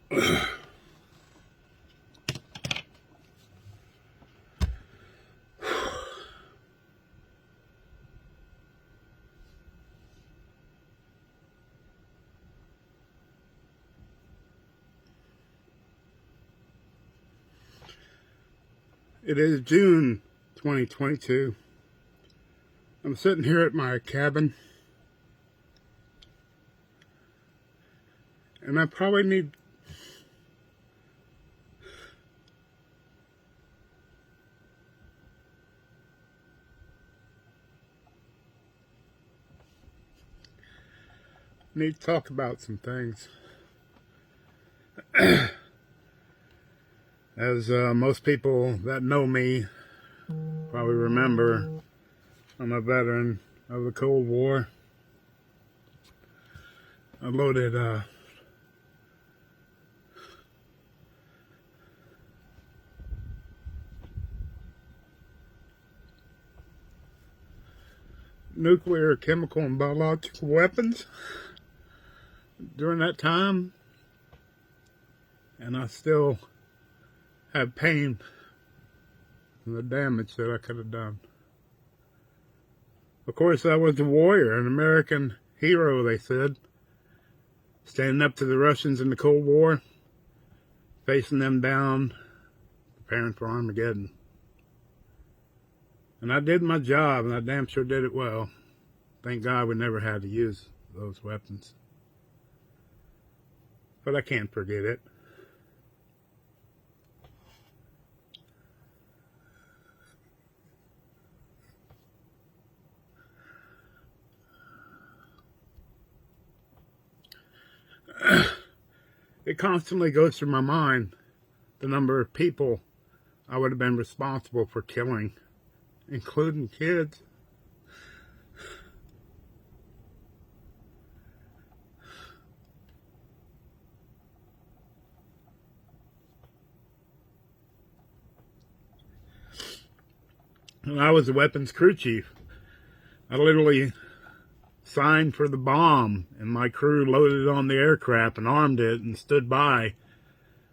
It is June 2022. I'm sitting here at my cabin, and I probably need to talk about some things. As most people that know me probably remember, I'm a veteran of the Cold War. I loaded nuclear, chemical, and biological weapons during that time, and I still have pain from the damage that I could have done. Of course, I was a warrior, an American hero, they said, standing up to the Russians in the Cold War, facing them down, preparing for Armageddon. And I did my job, and I damn sure did it well. Thank God we never had to use those weapons. But I can't forget it. It constantly goes through my mind the number of people I would have been responsible for killing, including kids. When I was the weapons crew chief, I literally signed for the bomb, and my crew loaded it on the aircraft and armed it and stood by,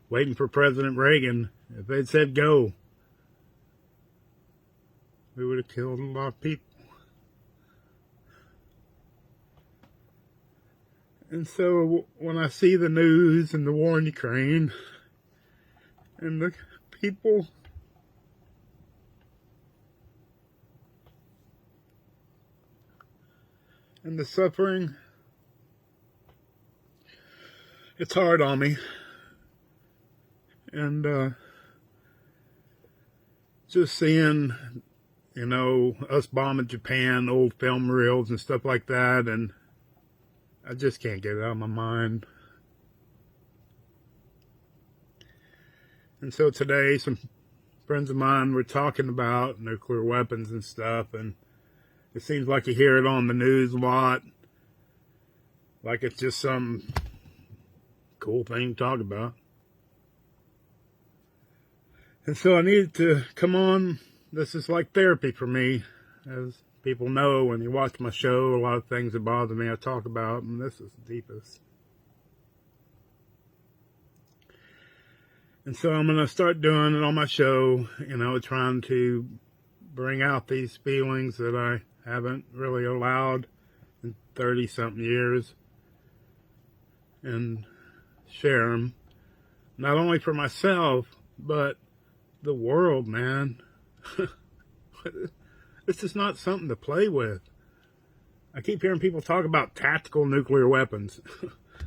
waiting for President Reagan. If they'd said go, we would have killed a lot of people. And so when I see the news and the war in Ukraine and the people and the suffering, it's hard on me. And just seeing, us bombing Japan, old film reels and stuff like that, and I just can't get it out of my mind. And so today, some friends of mine were talking about nuclear weapons and stuff, and it seems like you hear it on the news a lot, like it's just some cool thing to talk about. And so I needed to come on. This is like therapy for me. As people know, when you watch my show, a lot of things that bother me I talk about, and this is the deepest. And so I'm going to start doing it on my show, trying to bring out these feelings that I haven't really allowed in 30-something years, and share them, not only for myself, but the world, man. This is not something to play with. I keep hearing people talk about tactical nuclear weapons.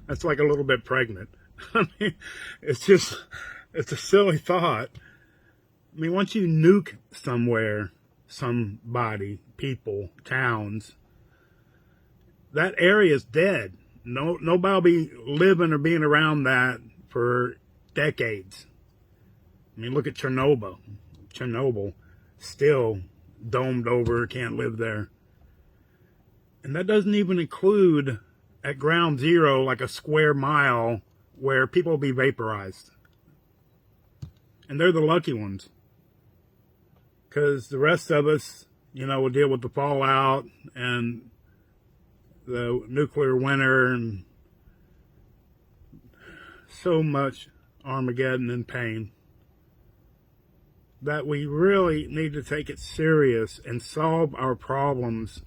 That's like a little bit pregnant. I mean, it's a silly thought. I mean, once you nuke somewhere, somebody, people, towns, that area is dead. Nobody will be living or being around that for decades. I mean, look at Chernobyl. Chernobyl, still domed over, can't live there. And that doesn't even include at ground zero, like a square mile, where people will be vaporized. And they're the lucky ones. Because the rest of us, will deal with the fallout and the nuclear winter and so much Armageddon and pain that we really need to take it serious and solve our problems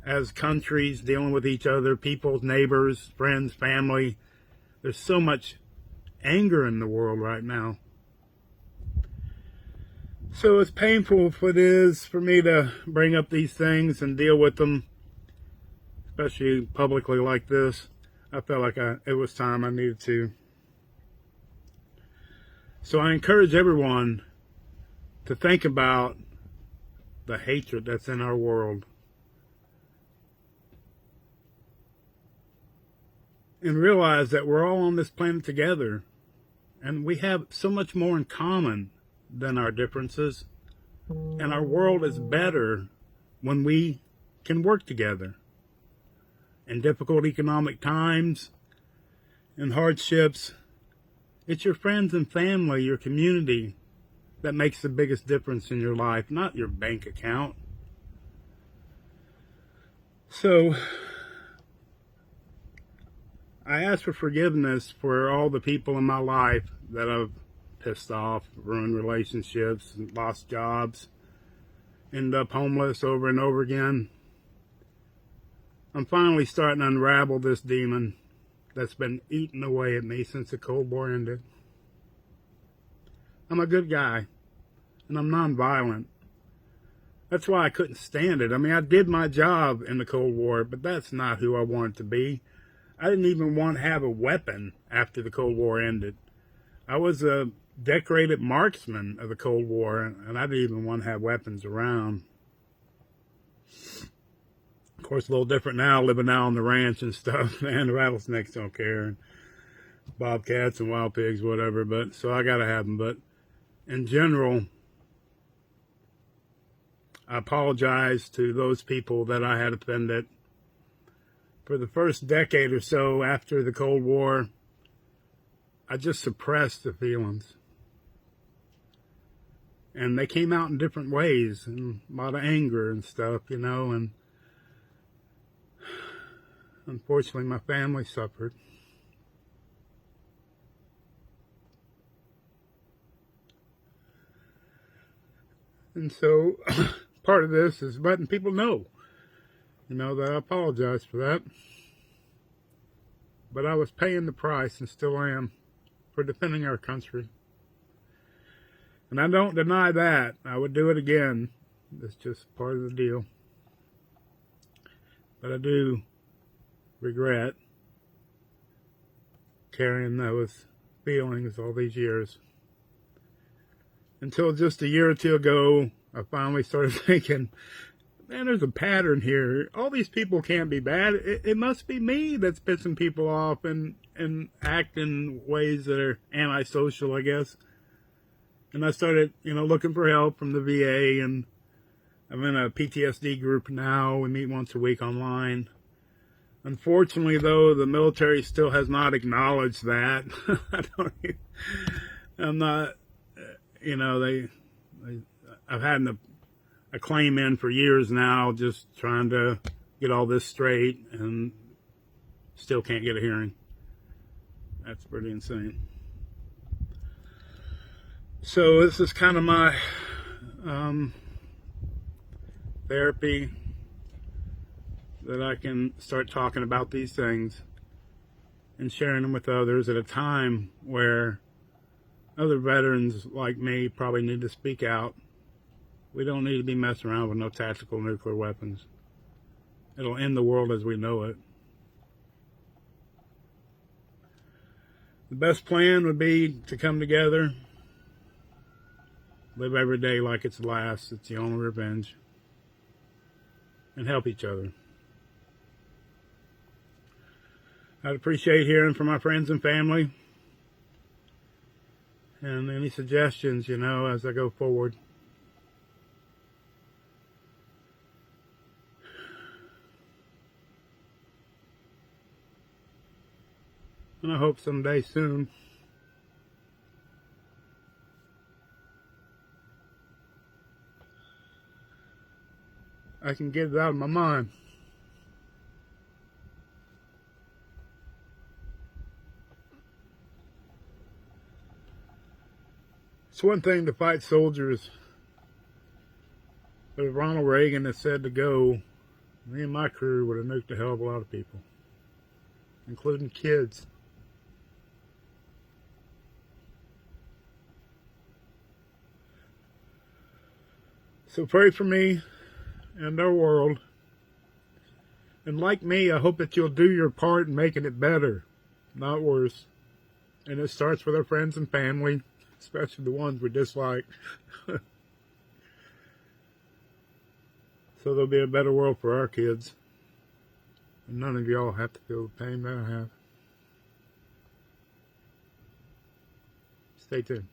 as countries dealing with each other, people, neighbors, friends, family. There's so much anger in the world right now. So as painful as it is for me to bring up these things and deal with them, especially publicly like this, I felt like it was time I needed to. So I encourage everyone to think about the hatred that's in our world and realize that we're all on this planet together and we have so much more in common than our differences, and our world is better when we can work together. In difficult economic times and hardships, it's your friends and family, your community, that makes the biggest difference in your life, not your bank account. So I ask for forgiveness for all the people in my life that I've pissed off, ruined relationships, lost jobs, ended up homeless over and over again. I'm finally starting to unravel this demon that's been eating away at me since the Cold War ended. I'm a good guy, and I'm nonviolent. That's why I couldn't stand it. I mean, I did my job in the Cold War, but that's not who I wanted to be. I didn't even want to have a weapon after the Cold War ended. I was a decorated marksman of the Cold War, and I didn't even want to have weapons around. Of course, a little different now, living out on the ranch and stuff, and the rattlesnakes don't care, and bobcats and wild pigs, whatever, but so I gotta have them. But in general, I apologize to those people that I had offended. For the first decade or so after the Cold War, I just suppressed the feelings. And they came out in different ways, and a lot of anger and stuff, you know, and unfortunately my family suffered. And so part of this is letting people know, you know, that I apologize for that. But I was paying the price, and still am, for defending our country. And I don't deny that. I would do it again. It's just part of the deal. But I do regret carrying those feelings all these years. Until just a year or two ago, I finally started thinking, man, there's a pattern here. All these people can't be bad. It must be me that's pissing people off and act in ways that are antisocial, I guess. And I started, you know, looking for help from the VA, and I'm in a PTSD group now. We meet once a week online. Unfortunately, though, the military still has not acknowledged that. I'm not, you know, I've had a claim in for years now, just trying to get all this straight, and still can't get a hearing. That's pretty insane. So this is kind of my therapy, that I can start talking about these things and sharing them with others at a time where other veterans like me probably need to speak out. We don't need to be messing around with no tactical nuclear weapons. It'll end the world as we know it. The best plan would be to come together, live every day like it's the last. It's the only revenge. And help each other. I'd appreciate hearing from my friends and family, and any suggestions, you know, as I go forward. And I hope someday soon I can get it out of my mind. It's one thing to fight soldiers, but if Ronald Reagan had said to go, me and my crew would have nuked a hell of a lot of people, including kids. So pray for me and our world. And like me, I hope that you'll do your part in making it better, not worse. And it starts with our friends and family, especially the ones we dislike. So there'll be a better world for our kids. And none of y'all have to feel the pain that I have. Stay tuned.